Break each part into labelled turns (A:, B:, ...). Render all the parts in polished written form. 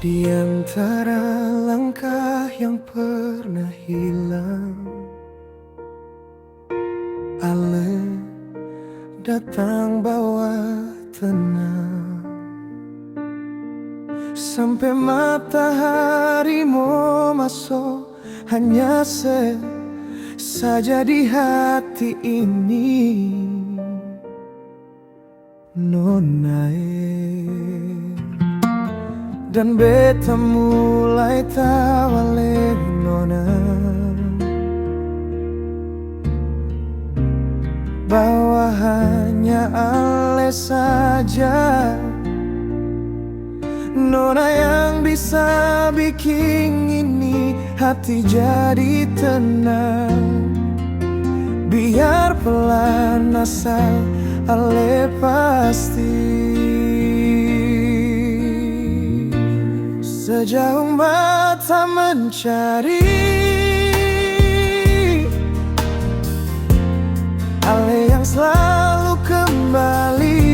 A: Di antara langkah yang pernah hilang, Ale datang bawa tenang. Sampai matahari mau masuk, hanya saja di hati ini nonae. Dan beta mulai tawale nona, bahwa hanya Ale saja nona yang bisa bikin ini hati jadi tenang. Biar pelan asal Ale pasti. Sejauh mata mencari, Ale yang selalu kembali.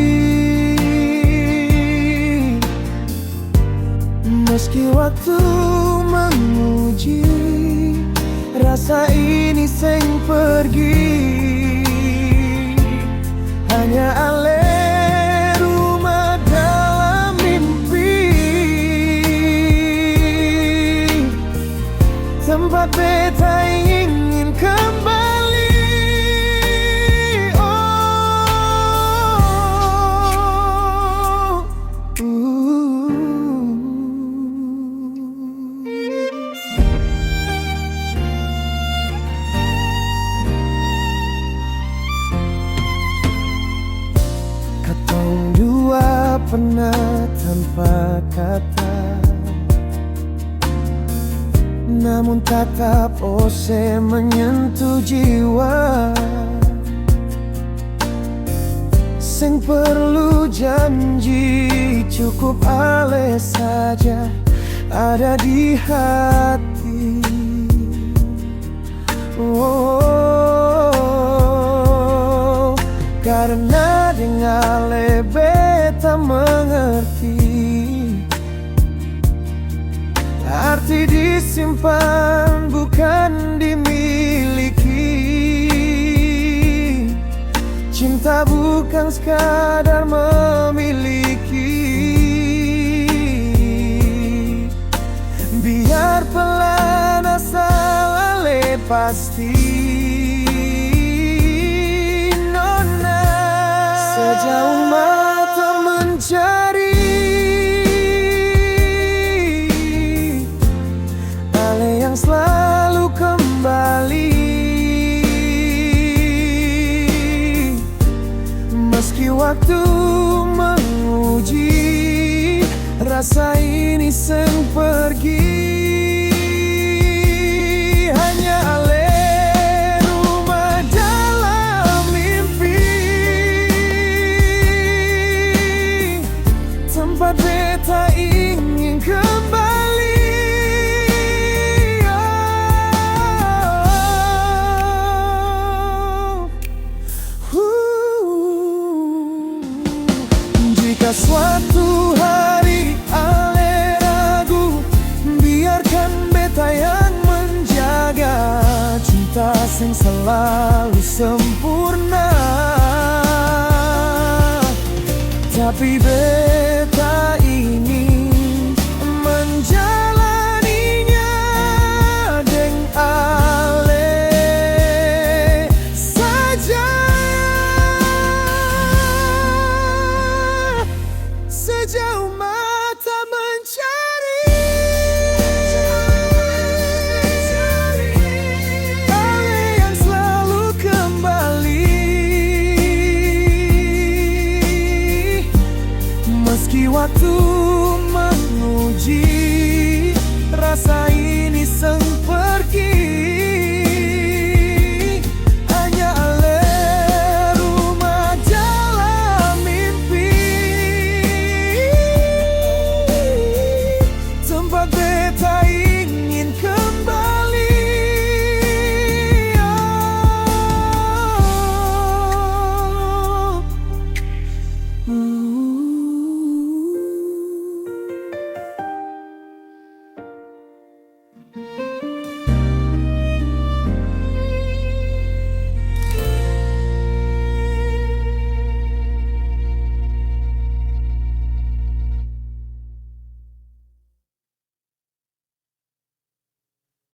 A: Meski waktu menguji, rasa ini seng pergi. Hanya Ale rumah dalam mimpi, tempat beta ingin kembali. Katong dua pernah tanpa kata, namun tatap ose menyentuh jiwa. Seng perlu janji, cukup Ale saja ada di hati. Oh, karena dengan Ale beta mengerti arti disimpan bukan dimiliki. Cinta bukan sekadar memiliki. Biar pelan asal Ale pasti. Nona, sejauh mata mencari, selalu kembali. Meski waktu menguji, rasa ini seng pergi. Hanya Ale rumah dalam mimpi, tempat beta ingin kembali. Jika suatu hari Ale ragu, biarkan beta yang menjaga. Cinta sing selalu sempurna, tapi beta ini menjalaninya deng Ale saja. Sejauh mata mencari, Ale yang selalu kembali. buat beta